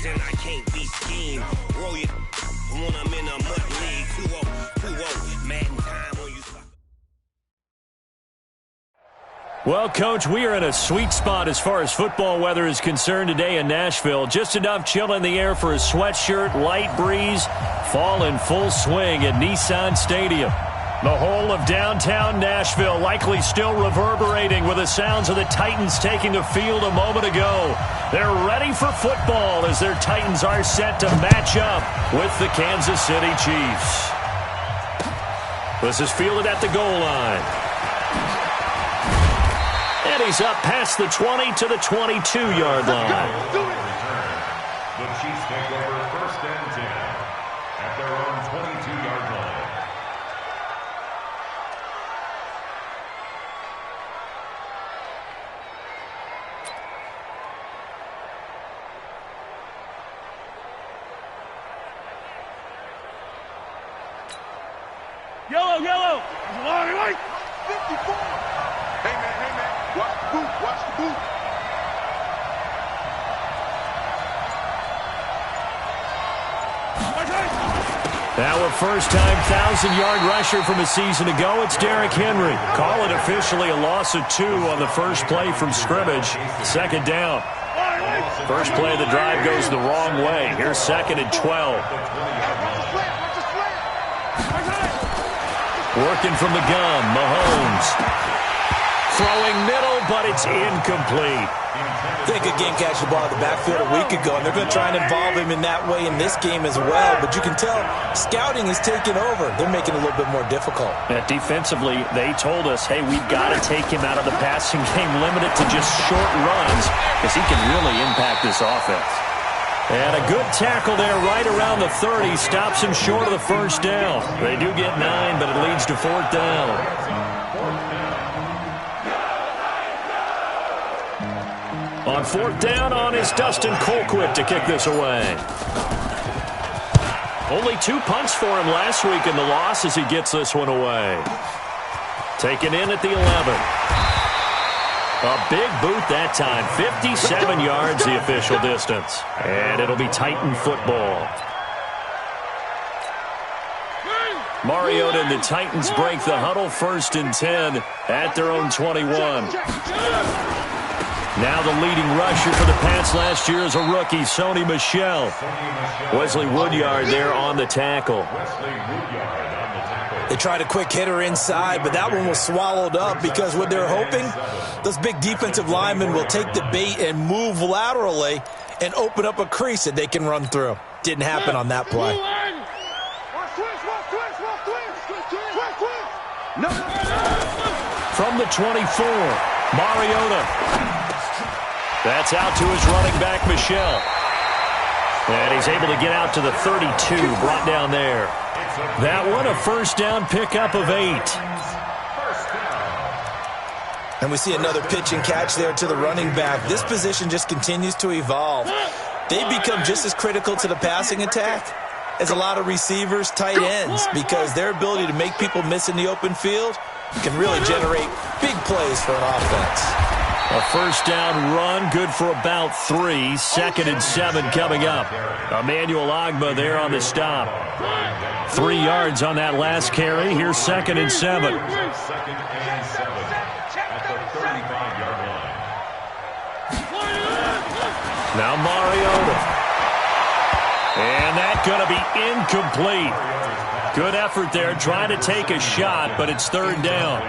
and I can't be schemed. Roll you when I'm in a mud league. 2-0, Madden time when you start. Well, Coach, we are in a sweet spot as far as football weather is concerned today in Nashville. Just enough chill in the air for a sweatshirt, light breeze, fall in full swing at Nissan Stadium. The whole of downtown Nashville likely still reverberating with the sounds of the Titans taking the field a moment ago. They're ready for football as their Titans are set to match up with the Kansas City Chiefs. This is fielded at the goal line. And he's up past the 20 to the 22-yard line. The Chiefs take over 1st and 10 at their own 22-yard line. Yellow, yellow. Long right. 54. Hey, man. Watch the boot. Watch the boot. Now a first-time 1,000-yard rusher from a season ago, it's Derrick Henry. Call it officially a loss of 2 on the first play from scrimmage. 2nd down. First play of the drive goes the wrong way. Here's 2nd and 12. Working from the gun, Mahomes. Throwing middle, but it's incomplete. They could game catch the ball at the backfield a week ago, and they're going to try and involve him in that way in this game as well. But you can tell scouting is taking over. They're making it a little bit more difficult. Defensively, they told us, hey, we've got to take him out of the passing game, limit it to just short runs, because he can really impact this offense. And a good tackle there right around the 30 stops him short of the first down. They do get 9, but it leads to 4th down. On 4th down is Dustin Colquitt to kick this away. Only 2 punts for him last week in the loss as he gets this one away. Taken in at the 11. A big boot that time. 57 yards the official distance. And it'll be Titan football. Mariota and the Titans break the huddle 1st and 10 at their own 21. Now the leading rusher for the Pats last year is a rookie, Sony Michel. Wesley Woodyard there on the tackle. They tried a quick hitter inside, but that one was swallowed up because what they're hoping, those big defensive linemen will take the bait and move laterally and open up a crease that they can run through. Didn't happen on that play. From the 24, Mariota. That's out to his running back, Michel. And he's able to get out to the 32, brought down there. That one, a 1st down pickup of 8. And we see another pitch and catch there to the running back. This position just continues to evolve. They become just as critical to the passing attack as a lot of receivers, tight ends, because their ability to make people miss in the open field can really generate big plays for an offense. A 1st down run, good for about 3. 2nd and 7 coming up. Emmanuel Ogbah there on the stop. 3 yards on that last carry. Here's 2nd and 7. At the 35-yard line. Now Mariota. And that's going to be incomplete. Good effort there, trying to take a shot, but it's 3rd down.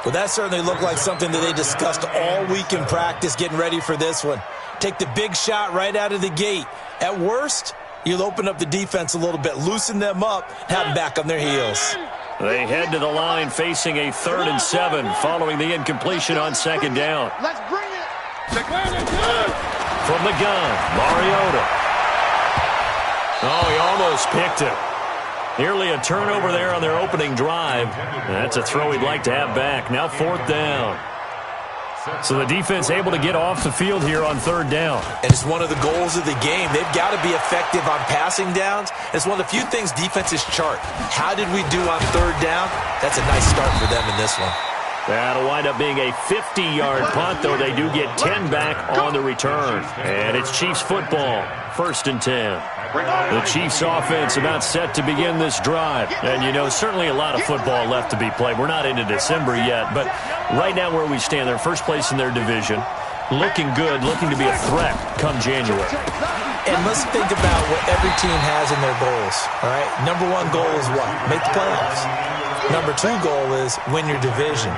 Well, that certainly looked like something that they discussed all week in practice getting ready for this one. Take the big shot right out of the gate. At worst, you'll open up the defense a little bit, loosen them up, have them back on their heels. They head to the line facing a 3rd and 7 following the incompletion on 2nd down. Let's bring it. From the gun, Mariota. Oh, he almost picked it. Nearly a turnover there on their opening drive. That's a throw he'd like to have back. Now 4th down. So the defense able to get off the field here on 3rd down. And it's one of the goals of the game. They've got to be effective on passing downs. It's one of the few things defenses chart. How did we do on 3rd down? That's a nice start for them in this one. That'll wind up being a 50-yard punt, though they do get 10 back on the return. And it's Chiefs football, 1st and 10. The Chiefs offense about set to begin this drive. And, you know, certainly a lot of football left to be played. We're not into December yet, but right now where we stand, they're first place in their division. Looking good, looking to be a threat come January. And let's think about what every team has in their goals, all right? Number 1 goal is what? Make the playoffs. Number 2 goal is win your division.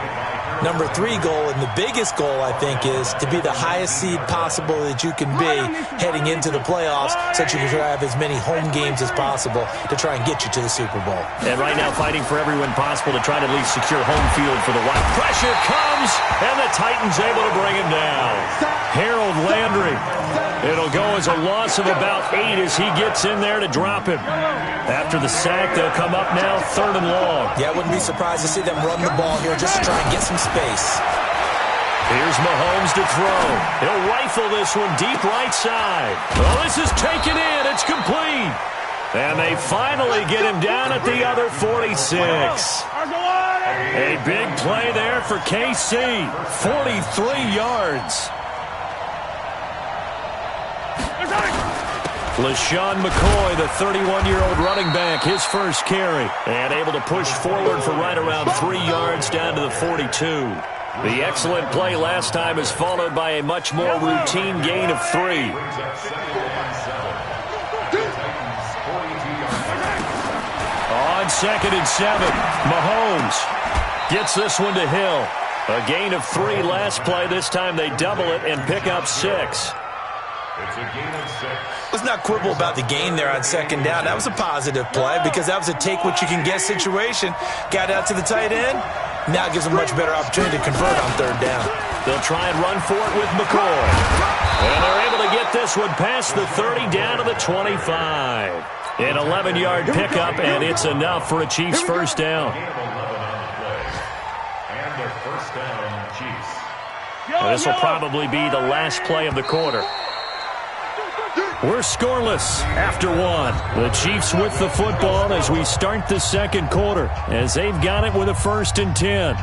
Number 3 goal, and the biggest goal, I think, is to be the highest seed possible that you can be heading into the playoffs so that you can have as many home games as possible to try and get you to the Super Bowl. And right now fighting for every win possible to try to at least secure home field for the Wild. Pressure comes, and the Titans able to bring him down. Harold Landry. It'll go as a loss of about 8 as he gets in there to drop him. After the sack, they'll come up now 3rd and long. Yeah, I wouldn't be surprised to see them run the ball here just to try and get some space. Here's Mahomes to throw. He'll rifle this one deep right side. Oh, this is taken in. It's complete. And they finally get him down at the other 46. A big play there for KC. 43 yards. LaShawn McCoy, the 31-year-old running back, his first carry. And able to push forward for right around 3 yards down to the 42. The excellent play last time is followed by a much more routine gain of 3. On 2nd and 7, Mahomes gets this one to Hill. A gain of 3 last play. This time they double it and pick up 6. It's a gain of 6. Let's not quibble about the gain there on 2nd down. That was a positive play because that was a take-what-you-can-get situation. Got out to the tight end. Now it gives them a much better opportunity to convert on 3rd down. They'll try and run for it with McCoy. And they're able to get this one past the 30 down to the 25. An 11-yard pickup, and it's enough for a Chiefs first down. And a first down, Chiefs. And this will probably be the last play of the quarter. We're scoreless after 1. The Chiefs with the football as we start the 2nd quarter, as they've got it with a 1st and 10.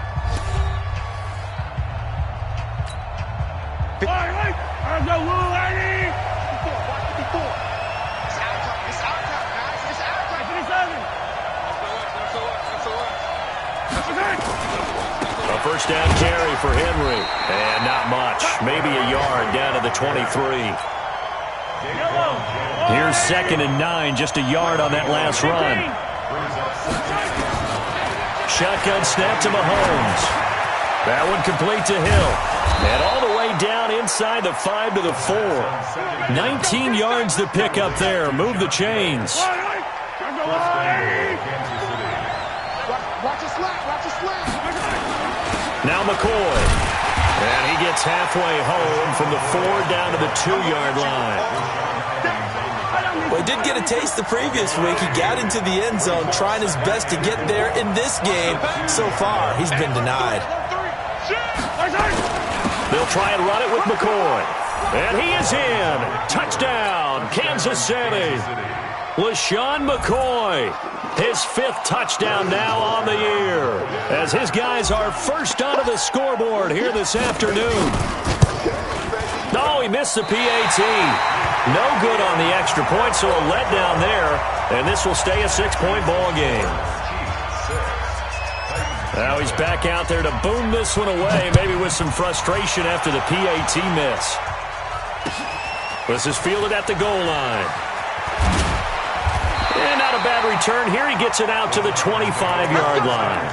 A first down carry for Henry, and not much, maybe a yard down to the 23. Here's 2nd and 9, just a yard on that last run. Shotgun snap to Mahomes. That one complete to Hill. And all the way down inside the 5 to the 4. 19 yards to pick up there. Move the chains. Now McCoy. And he gets halfway home from the 4 down to the 2-yard line. Well, he did get a taste the previous week. He got into the end zone trying his best to get there in this game. So far, he's been denied. They'll try and run it with McCoy. And he is in. Touchdown, Kansas City. LaShawn McCoy, his 5th touchdown now on the year, as his guys are first onto the scoreboard here this afternoon. No, he missed the PAT. No good on the extra point, so a letdown there, and this will stay a 6-point ball game. Now he's back out there to boom this one away, maybe with some frustration after the PAT miss. This is fielded at the goal line. And not a bad return here. He gets it out to the 25-yard line.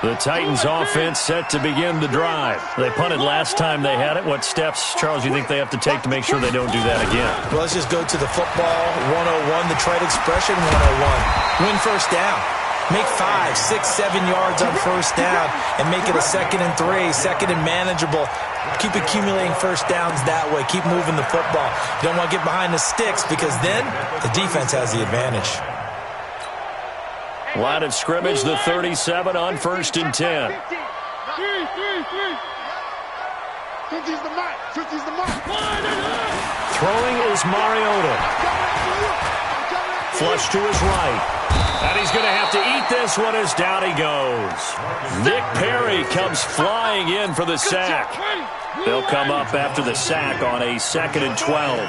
The Titans offense set to begin the drive. They punted last time they had it. What steps, Charles, do you think they have to take to make sure they don't do that again? Well, let's just go to the football 101, the trade expression 101. Win first down. Make 5, 6, 7 yards on first down and make it a 2nd and 3, 2nd and manageable. Keep accumulating first downs that way. Keep moving the football. You don't want to get behind the sticks because then the defense has the advantage. Line of scrimmage, the 37 on 1st and 10. Throwing is Mariota. Flush to his right. And he's going to have to eat this one as down he goes. Nick Perry comes flying in for the sack. They'll come up after the sack on a 2nd and 12.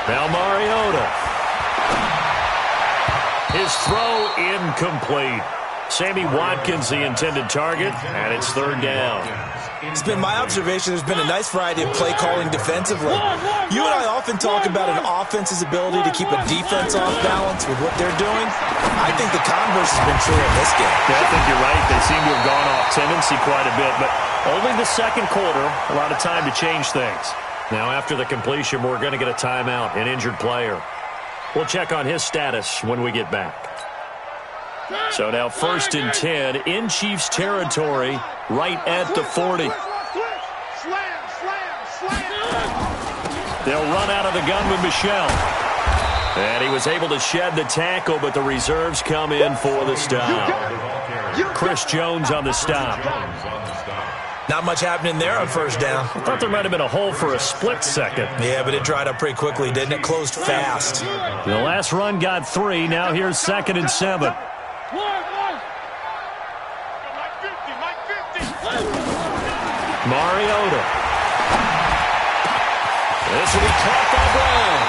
Now Mariota. His throw incomplete. Sammy Watkins the intended target, and it's 3rd down. It's been my observation there's been a nice variety of play calling defensively. You and I often talk about an offense's ability to keep a defense off balance with what they're doing. I think the converse has been true in this game. Yeah, I think you're right. They seem to have gone off tendency quite a bit, but only the 2nd quarter, a lot of time to change things. Now after the completion, we're going to get a timeout, an injured player. We'll check on his status when we get back. So now 1st and 10 in Chiefs territory, right at the 40. They'll run out of the gun with Michel. And he was able to shed the tackle, but the reserves come in for the stop. Chris Jones on the stop. Not much happening there on 1st down. I thought there might have been a hole for a split second. Yeah, but it dried up pretty quickly, didn't it? Closed fast. The last run got 3. Now here's 2nd and 7. Mariota. This will be caught by Brown.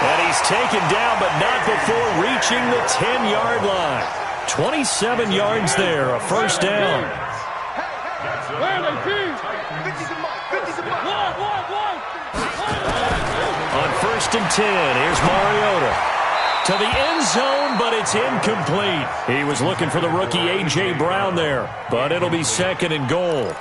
And he's taken down, but not before reaching the 10-yard line. 27 yards there, a 1st down. On 1st and 10, here's Mariota. To the end zone, but it's incomplete. He was looking for the rookie A.J. Brown there, but it'll be 2nd and goal.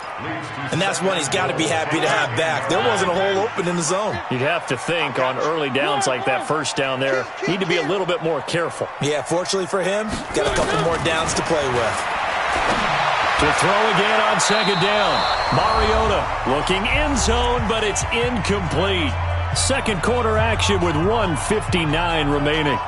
And that's one he's got to be happy to have back. There wasn't a hole open in the zone. You'd have to think on early downs like that 1st down there, need to be a little bit more careful. Yeah, fortunately for him, got a couple more downs to play with. To throw again on 2nd down. Mariota looking end zone, but it's incomplete. 2nd quarter action with 1:59 remaining.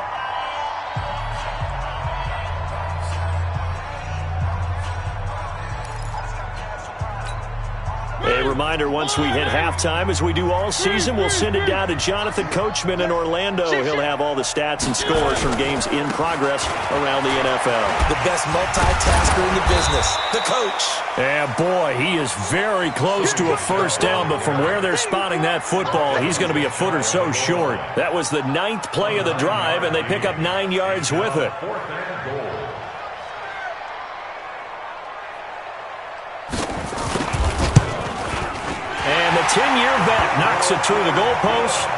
A reminder, once we hit halftime, as we do all season, we'll send it down to Jonathan Coachman in Orlando. He'll have all the stats and scores from games in progress around the NFL. The best multitasker in the business, the coach. And boy, he is very close to a 1st down, but from where they're spotting that football, he's going to be a foot or so short. That was the 9th play of the drive, and they pick up 9 yards with it. And the 10-year vet knocks it through the goalpost.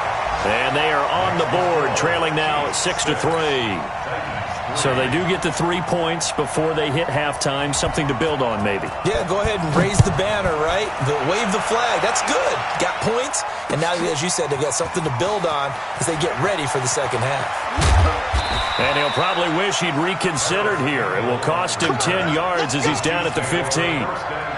And they are on the board, trailing now 6-3. So they do get the 3 points before they hit halftime. Something to build on, maybe. Yeah, go ahead and raise the banner, right? Wave the flag. That's good. Got points. And now, as you said, they got something to build on as they get ready for the 2nd half. And he'll probably wish he'd reconsidered here. It will cost him 10 yards as he's down at the 15.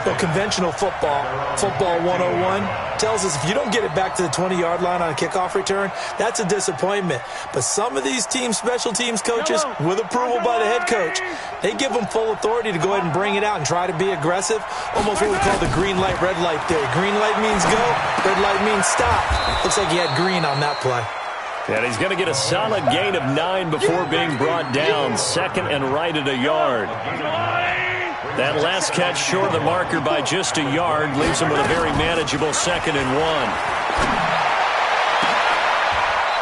Well, conventional football 101, tells us if you don't get it back to the 20-yard line on a kickoff return, that's a disappointment. But some of these teams, special teams coaches, with approval by the head coach, they give them full authority to go ahead and bring it out and try to be aggressive. Almost what we call the green light, red light theory. Green light means go, red light means stop. Looks like he had green on that play. And he's going to get a solid gain of 9 before being brought down. 2nd and right at a yard. That last catch short of the marker by just a yard leaves him with a very manageable 2nd and 1.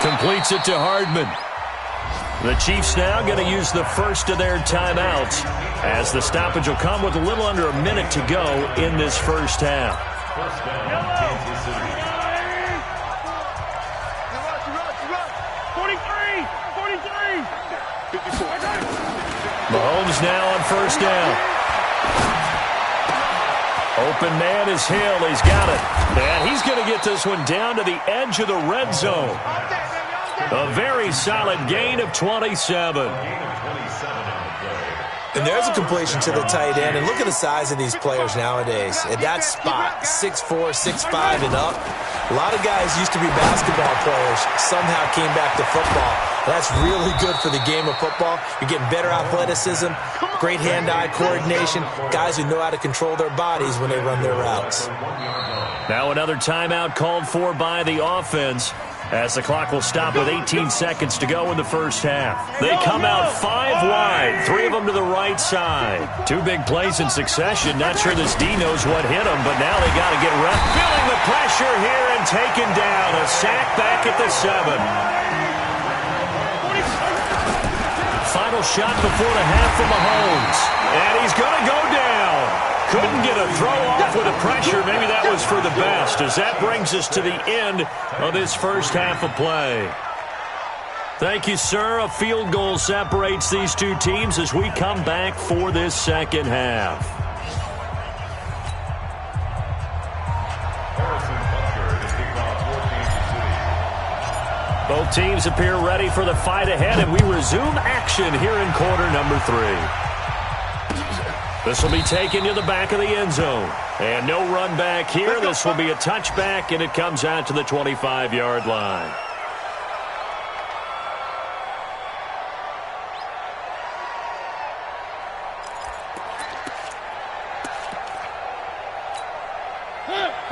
Completes it to Hardman. The Chiefs now going to use the first of their timeouts as the stoppage will come with a little under a minute to go in this 1st half. Mahomes now on 1st down. Open man is Hill. He's got it. And he's going to get this one down to the edge of the red zone. A very solid gain of 27. And there's a completion to the tight end. And look at the size of these players nowadays. At that spot, 6'4", 6'5", and up. A lot of guys used to be basketball players, somehow came back to football. That's really good for the game of football. You're getting better athleticism, great hand-eye coordination, guys who know how to control their bodies when they run their routes. Now another timeout called for by the offense. as the clock will stop with 18 seconds to go in the first half. They come out 5 wide, 3 of them to the right side. 2 big plays in succession. Not sure this D knows what hit them, but now they got to get rep. Feeling the pressure here and taken down. A sack back at the 7. Final shot before the half from Mahomes. And he's going to go down. Couldn't get a throw off with the pressure. Maybe that was for the best, as that brings us to the end of this first half of play. Thank you, sir. A field goal separates these two teams as we come back for this second half. Both teams appear ready for the fight ahead, and we resume action here in quarter number 3. This will be taken to the back of the end zone. And no run back here. This will be a touchback, and it comes out to the 25-yard line.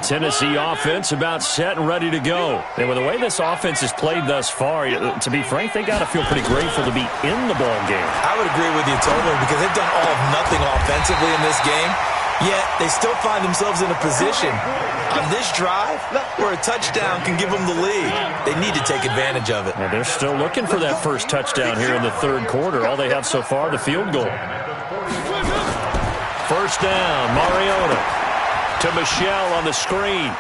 Tennessee offense about set and ready to go. And with the way this offense has played thus far, to be frank, they got to feel pretty grateful to be in the ball game. I would agree with you totally, because they've done all of nothing offensively in this game, yet they still find themselves in a position on this drive where a touchdown can give them the lead. They need to take advantage of it. And they're still looking for that first touchdown here in the third quarter. All they have so far, the field goal. First down, Mariota. To Michelle on the screen.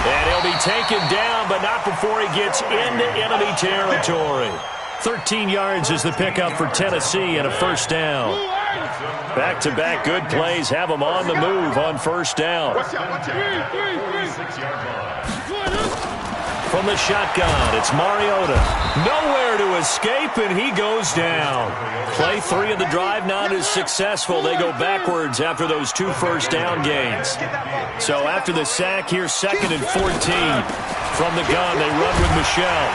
And he'll be taken down, but not before he gets into enemy territory. 13 yards is the pickup for Tennessee and a first down. Back-to-back good plays have them on the move on first down. From the shotgun, it's Mariota. Nowhere to escape, and he goes down. Play 3 of the drive not as successful. They go backwards after those 2 first down gains. So after the sack, here's 2nd and 14. From the gun, they run with Michelle.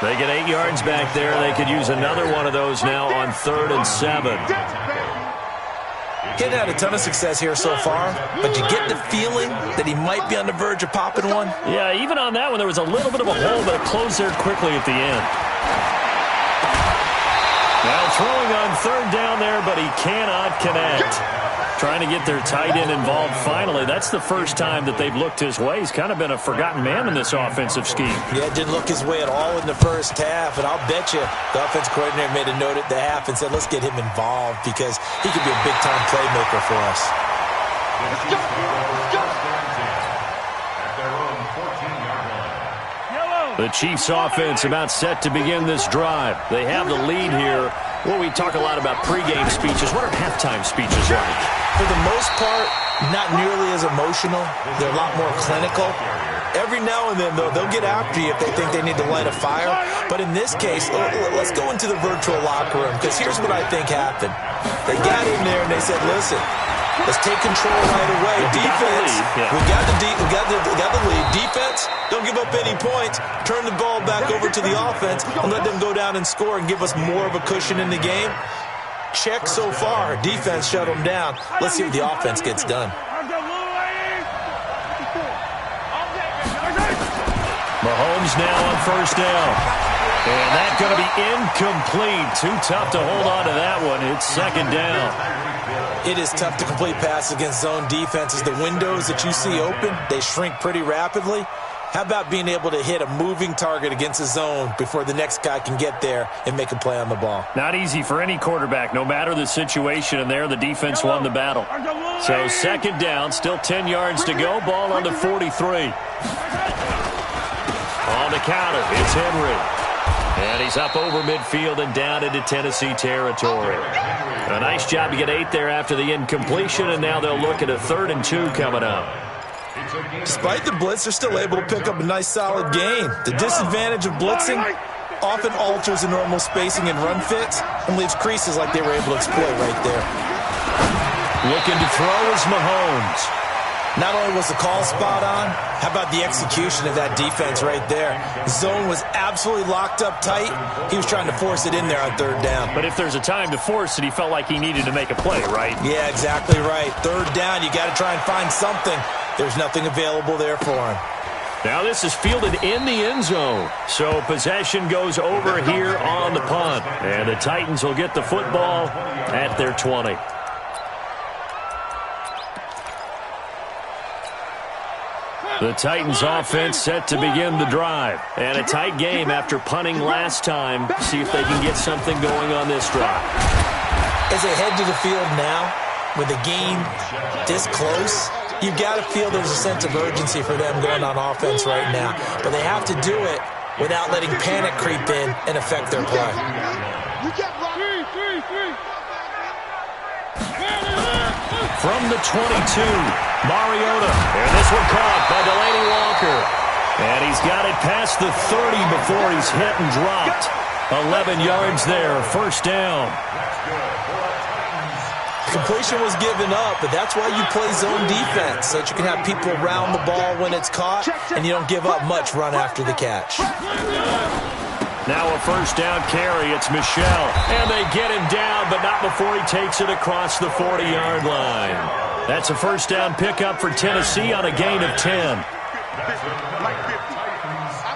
They get 8 yards back there. They could use another one of those now on 3rd and 7. He hadn't had a ton of success here so far, but you get the feeling that he might be on the verge of popping one. Yeah, even on that one, there was a little bit of a hole, but it closed there quickly at the end. Now throwing on 3rd down there, but he cannot connect. Trying to get their tight end involved finally. That's the first time that they've looked his way. He's kind of been a forgotten man in this offensive scheme. Yeah, didn't look his way at all in the first half, and I'll bet you the offense coordinator made a note at the half and said, let's get him involved because he could be a big-time playmaker for us. The Chiefs offense about set to begin this drive. They have the lead here. Well, we talk a lot about pregame speeches. What are halftime speeches like? For the most part, not nearly as emotional. They're a lot more clinical. Every now and then, though, they'll get after you if they think they need to light a fire. But in this case, let's go into the virtual locker room, because here's what I think happened. They got in there and they said, listen, let's take control right away. Defense, we got the lead. Defense, don't give up any points. Turn the ball back over to the offense and let them go down and score and give us more of a cushion in the game. Check so far. Defense shut them down. Let's see what the offense gets done. Mahomes now on first down. And that's going to be incomplete. Too tough to hold on to that one. It's 2nd down. It is tough to complete passes against zone defenses. The windows that you see open, they shrink pretty rapidly. How about being able to hit a moving target against a zone before the next guy can get there and make a play on the ball? Not easy for any quarterback, no matter the situation, and there the defense won the battle. So 2nd down, still 10 yards to go. Ball on the 43. On the counter, it's Henry. And he's up over midfield and down into Tennessee territory. A nice job to get 8 there after the incompletion, and now they'll look at a 3rd and 2 coming up. Despite the blitz, they're still able to pick up a nice, solid gain. The disadvantage of blitzing often alters the normal spacing and run fits and leaves creases like they were able to exploit right there. Looking to throw is Mahomes. Not only was the call spot on, how about the execution of that defense right there? Zone was absolutely locked up tight. He was trying to force it in there on third down. But if there's a time to force it, he felt like he needed to make a play, right? Yeah, exactly right. Third down, you got to try and find something. There's nothing available there for him. Now this is fielded in the end zone. So possession goes over here on the punt. And the Titans will get the football at their 20. The Titans offense set to begin the drive. And a tight game after punting last time. See if they can get something going on this drive. As they head to the field now, with the game this close, you've got to feel there's a sense of urgency for them going on offense right now. But they have to do it without letting panic creep in and affect their play. From the 22, Mariota. And this one caught by Delaney Walker. And he's got it past the 30 before he's hit and dropped. 11 yards there, first down. Completion was given up, but that's why you play zone defense, so that you can have people around the ball when it's caught, and you don't give up much run after the catch. Now a first down carry. It's Michel. And they get him down, but not before he takes it across the 40-yard line. That's a first down pickup for Tennessee on a gain of 10. I'm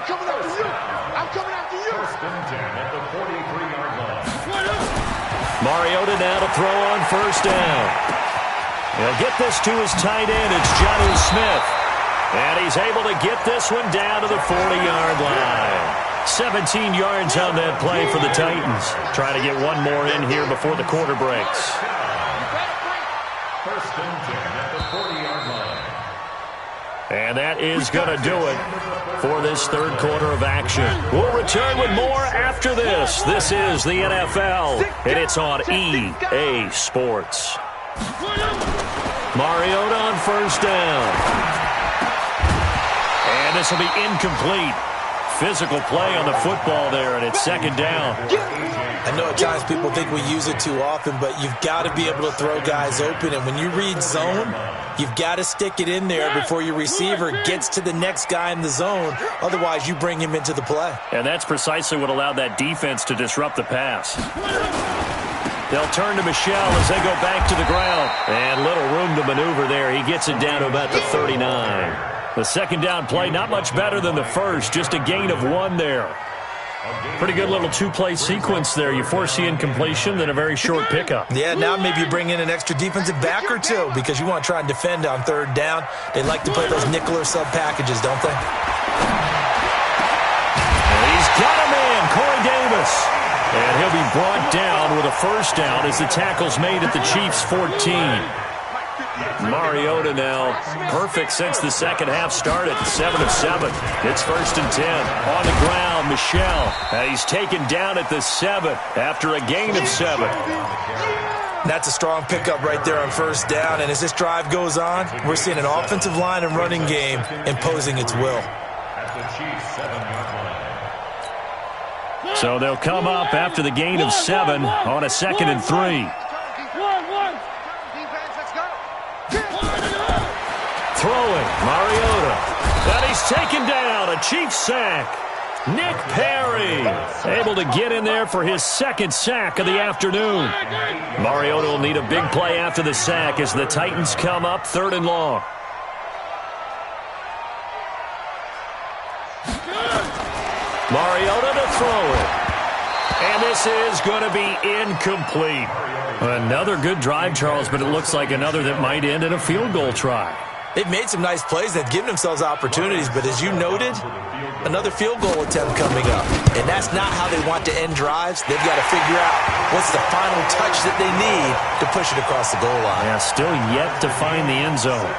coming after you. I'm coming after you. First and 10 at the 43-yard line. Mariota now to throw on first down. He'll get this to his tight end. It's Jonnu Smith. And he's able to get this one down to the 40-yard line. 17 yards on that play for the Titans. Trying to get one more in here before the quarter breaks. First and 10 at the 40-yard line. And that is going to do it for this third quarter of action. We'll return with more after this. This is the NFL, and it's on EA Sports. Mariota on first down. And this will be incomplete. Physical play on the football there, and it's second down. I know at times people think we use it too often, but you've got to be able to throw guys open. And when you read zone, you've got to stick it in there before your receiver gets to the next guy in the zone. Otherwise, you bring him into the play. And that's precisely what allowed that defense to disrupt the pass. They'll turn to Michel as they go back to the ground. And little room to maneuver there. He gets it down to about the 39. The second down play, not much better than the first. Just a gain of 1 there. Pretty good little two-play sequence there. You force the incompletion, then a very short pickup. Yeah, now maybe you bring in an extra defensive back or two because you want to try and defend on third down. They like to play those nickel or sub packages, don't they? And he's got him in, Corey Davis. And he'll be brought down with a first down as the tackle's made at the Chiefs' 14. Mariota now perfect since the second half started. 7 of 7. It's first and 10. On the ground, Michel. He's taken down at the 7 after a gain of 7. That's a strong pickup right there on first down. And as this drive goes on, we're seeing an offensive line and running game imposing its will. At the Chiefs' 7-yard line. So they'll come up after the gain of 7 on a second and 3. Throwing, Mariota. And he's taken down. A Chiefs sack. Nick Perry able to get in there for his second sack of the afternoon. Mariota will need a big play after the sack as the Titans come up 3rd and long. Mariota to throw it. And this is going to be incomplete. Another good drive, Charles, but it looks like another that might end in a field goal try. They've made some nice plays. They've given themselves opportunities, but as you noted, another field goal attempt coming up. And that's not how they want to end drives. They've got to figure out what's the final touch that they need to push it across the goal line. Yeah, still yet to find the end zone.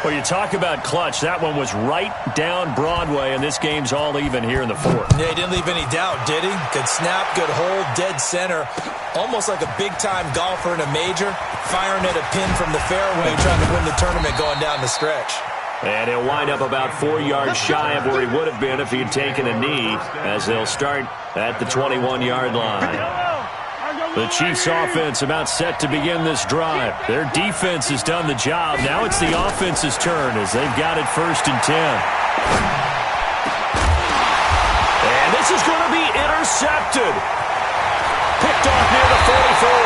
Well, you talk about clutch. That one was right down Broadway, and this game's all even here in the 4th. Yeah, he didn't leave any doubt, did he? Good snap, good hold, dead center. Almost like a big-time golfer in a major, firing at a pin from the fairway, trying to win the tournament going down the stretch. And he'll wind up about 4 yards shy of where he would have been if he had taken a knee, as they'll start at the 21-yard line. The Chiefs offense about set to begin this drive. Their defense has done the job. Now it's the offense's turn as they've got it 1st and 10. And this is going to be intercepted. Picked off near the 44.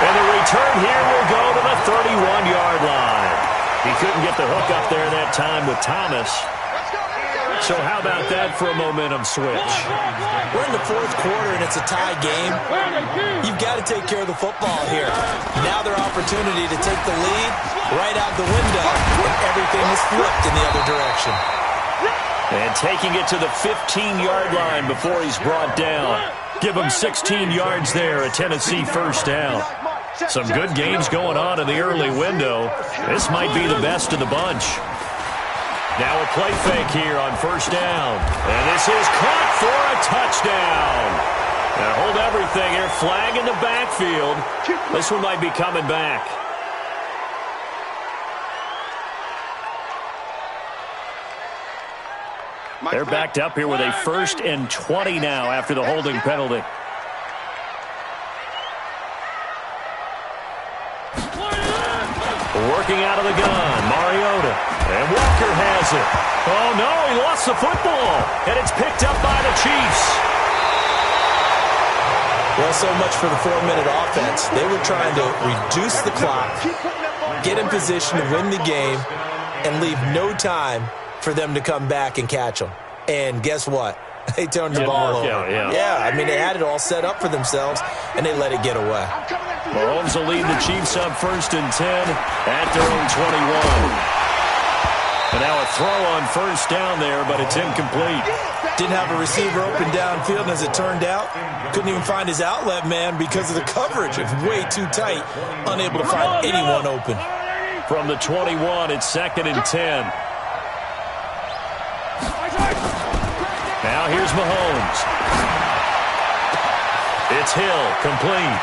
And the return here will go to the 31-yard line. He couldn't get the hook up there that time with Thomas. So how about that for a momentum switch? We're in the 4th quarter and it's a tie game. You've got to take care of the football here. Now their opportunity to take the lead right out the window, and everything is flipped in the other direction. And taking it to the 15-yard line before he's brought down. Give him 16 yards there, a Tennessee 1st down. Some good games going on in the early window. This might be the best of the bunch. Now a play fake here on 1st down. And this is caught for a touchdown. Now hold everything here. Flag in the backfield. This one might be coming back. They're backed up here with a 1st and 20 now after the holding penalty. Working out of the gun, Mariota. And Walker has it. Oh, no, he lost the football. And it's picked up by the Chiefs. Well, so much for the 4-minute offense. They were trying to reduce the clock, get in position to win the game, and leave no time for them to come back and catch them. And guess what? They turned the ball over. Yeah, I mean, they had it all set up for themselves, and they let it get away. Mahomes will lead the Chiefs up 1st and 10 at their own 21. And now a throw on 1st down there, but it's incomplete. Didn't have a receiver open downfield, and as it turned out, couldn't even find his outlet man because of the coverage. It's way too tight, unable to find anyone open. From the 21, it's 2nd and 10. Now here's Mahomes. It's Hill, complete.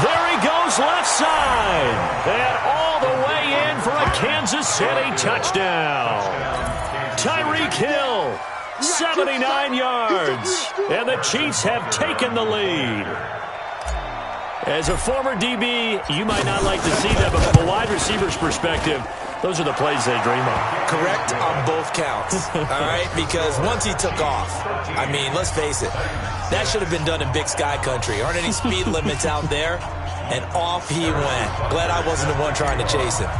There he goes left side. And all the way in for a Kansas City touchdown. Tyreek Hill, 79 yards. And the Chiefs have taken the lead. As a former DB, you might not like to see that, but from a wide receiver's perspective, those are the plays they dream of. Correct on both counts, all right? Because once he took off, I mean, let's face it, that should have been done in Big Sky Country. Aren't any speed limits out there? And off he went. Glad I wasn't the one trying to chase him.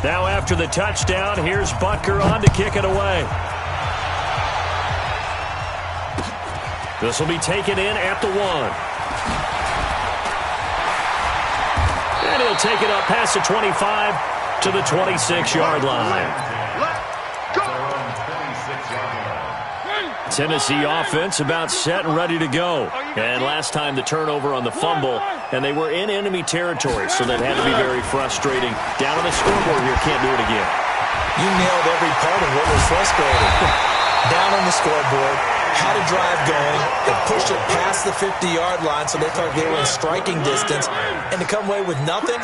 Now after the touchdown, here's Butker on to kick it away. This will be taken in at the 1. And he'll take it up past the 25 to the 26-yard line. Tennessee offense about set and ready to go. And last time the turnover on the fumble, and they were in enemy territory, so that had to be very frustrating. Down on the scoreboard here, can't do it again. You nailed every part of what was frustrating. Down on the scoreboard, had a drive going, they pushed it past the 50-yard line so they thought they were in striking distance, and to come away with nothing,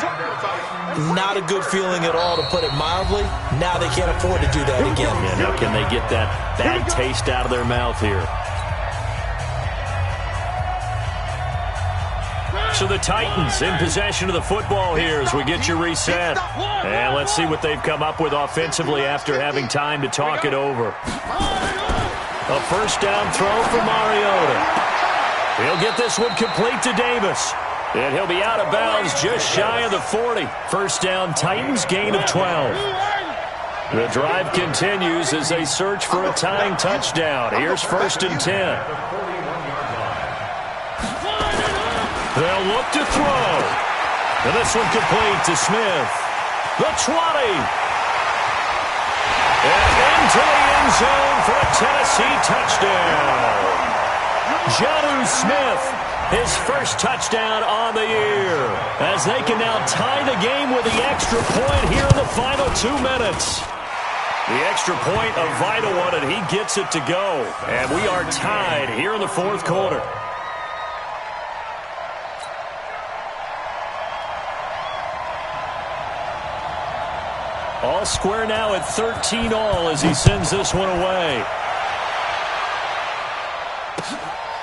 not a good feeling at all, to put it mildly. Now they can't afford to do that again. Yeah, now can they get that bad taste out of their mouth here? So the Titans in possession of the football here as we get you reset. And let's see what they've come up with offensively after having time to talk it over. A 1st down throw for Mariota. He'll get this one complete to Davis. And he'll be out of bounds just shy of the 40. 1st down, Titans, gain of 12. The drive continues as they search for a tying touchdown. Here's 1st and 10. They'll look to throw. And this one complete to Smith. The 20. And into the end zone for a Tennessee touchdown. Jonnu Smith, his 1st touchdown on the year. As they can now tie the game with the extra point here in the final 2 minutes. The extra point, a vital one, and he gets it to go. And we are tied here in the 4th quarter. All square now at 13-all as he sends this one away.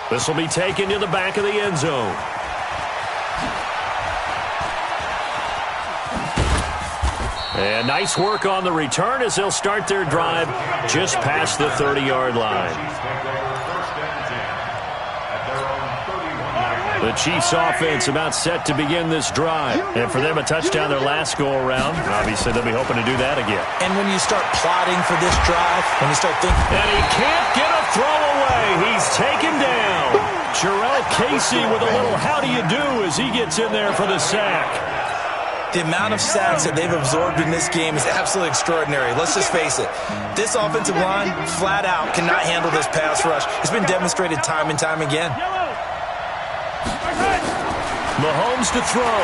This will be taken to the back of the end zone. And nice work on the return as they'll start their drive just past the 30-yard line. The Chiefs offense about set to begin this drive. And for them, a touchdown their last go-around. Obviously, they'll be hoping to do that again. And when you start plotting for this drive, when you start thinking... And he can't get a throw away. He's taken down. Jarrell Casey with a little how do you do as he gets in there for the sack. The amount of sacks that they've absorbed in this game is absolutely extraordinary. Let's just face it. This offensive line, flat out, cannot handle this pass rush. It's been demonstrated time and time again. Mahomes to throw.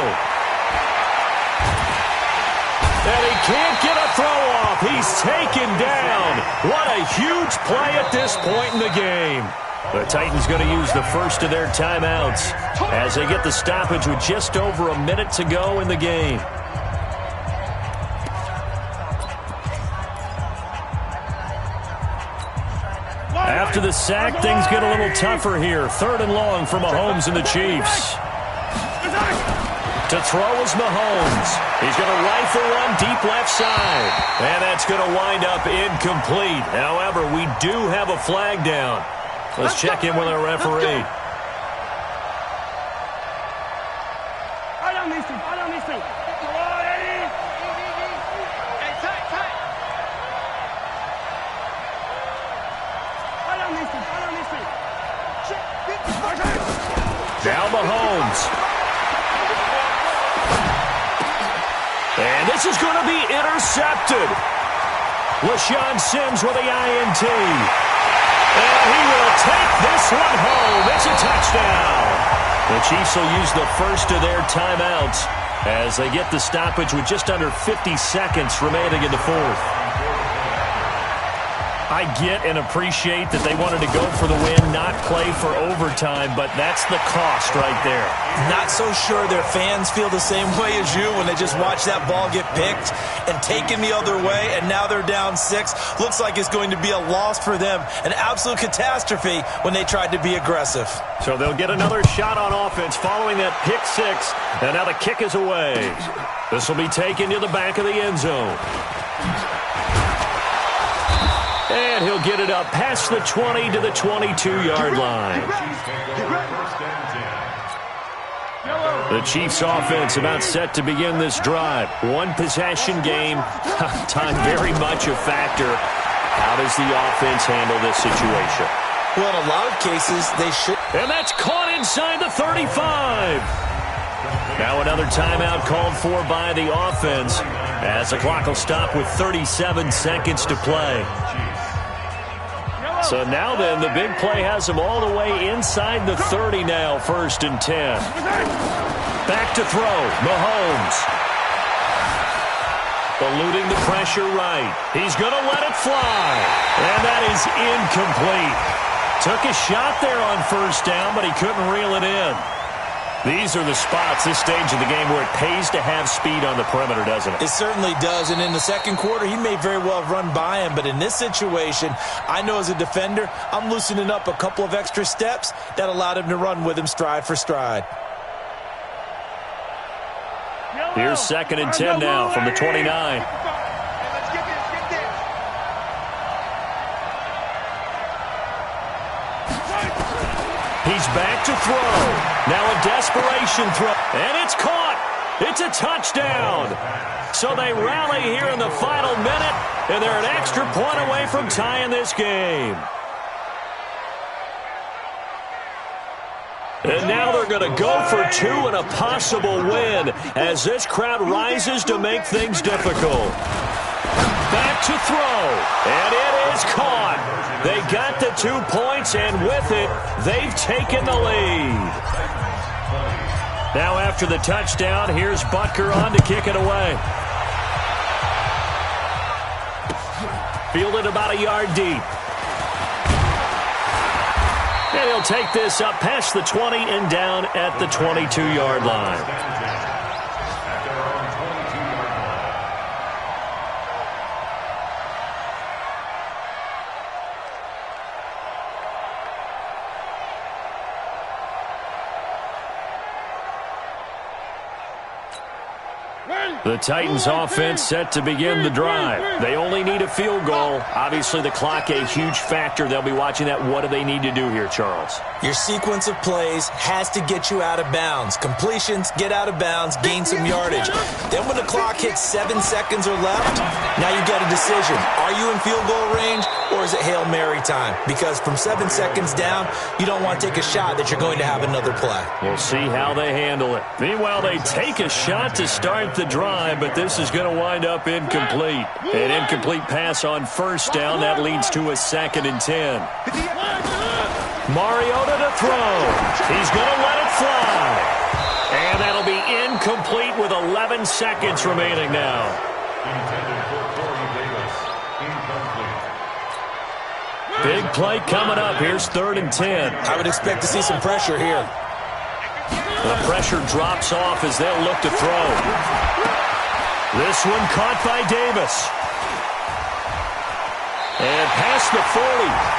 And he can't get a throw off. He's taken down. What a huge play at this point in the game. The Titans going to use the first of their timeouts as they get the stoppage with just over a minute to go in the game. After the sack, things get a little tougher here. 3rd and long for Mahomes and the Chiefs. To throw is Mahomes. He's going to rifle one deep left side. And that's going to wind up incomplete. However, we do have a flag down. Let's check in with our referee. Now Mahomes. And this is going to be intercepted. LaShawn Sims with the INT. And he will take this one home. It's a touchdown. The Chiefs will use the first of their timeouts as they get the stoppage with just under 50 seconds remaining in the fourth. I get and appreciate that they wanted to go for the win, not play for overtime, but that's the cost right there. Not so sure their fans feel the same way as you when they just watch that ball get picked and taken the other way, and now they're down 6. Looks like it's going to be a loss for them, an absolute catastrophe when they tried to be aggressive. So they'll get another shot on offense following that pick 6, and now the kick is away. This will be taken to the back of the end zone. And he'll get it up past the 20 to the 22-yard line. The Chiefs offense about set to begin this drive. One possession game. Time very much a factor. How does the offense handle this situation? Well, in a lot of cases, they should. And that's caught inside the 35. Now another timeout called for by the offense as the clock will stop with 37 seconds to play. So now then, the big play has them all the way inside the 30 now, 1st and 10. Back to throw, Mahomes. Eluding the pressure right. He's going to let it fly. And that is incomplete. Took a shot there on 1st down, but he couldn't reel it in. These are the spots, this stage of the game, where it pays to have speed on the perimeter, doesn't it? It certainly does, and in the second quarter, he may very well have run by him, but in this situation, I know as a defender, I'm loosening up a couple of extra steps that allowed him to run with him stride for stride. Here's 2nd and 10 now from the 29. He's back to throw. Now a desperation throw. And it's caught. It's a touchdown. So they rally here in the final minute, and they're an extra point away from tying this game. And now they're going to go for 2 and a possible win as this crowd rises to make things difficult. Back to throw, and it is caught. They got the 2 points, and with it, they've taken the lead. Now after the touchdown, here's Butker on to kick it away. Fielded about a yard deep. And he'll take this up past the 20 and down at the 22-yard line. The Titans offense set to begin the drive. They only need a field goal. Obviously, the clock a huge factor. They'll be watching that. What do they need to do here, Charles? Your sequence of plays has to get you out of bounds. Completions, get out of bounds, gain some yardage. Then when the clock hits 7 seconds or left, now you got a decision. Are you in field goal range or is it Hail Mary time? Because from 7 seconds down, you don't want to take a shot that you're going to have another play. We'll see how they handle it. Meanwhile, they take a shot to start the drive, but this is going to wind up incomplete. An incomplete pass on first down. That leads to a 2nd and 10. Mariota to throw. He's going to let it fly. And that'll be incomplete with 11 seconds remaining now. Intended for Corey Davis. Incomplete. Big play coming up. Here's 3rd and 10. I would expect to see some pressure here. The pressure drops off as they'll look to throw. This one caught by Davis. And past the 40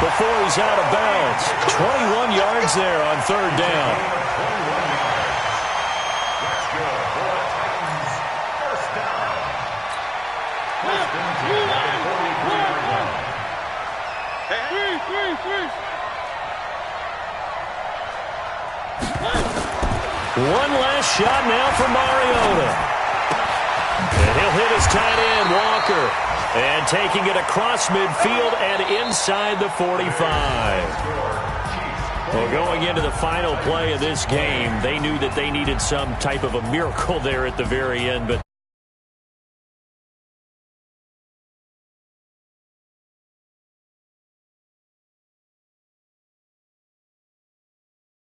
before he's out of bounds. 21 yards there on 3rd down. That's good for the Titans. First down. First and 10 at the 43-yard line. One last shot now for Mariota. And he'll hit his tight end, Walker. And taking it across midfield and inside the 45. Well, going into the final play of this game, they knew that they needed some type of a miracle there at the very end, but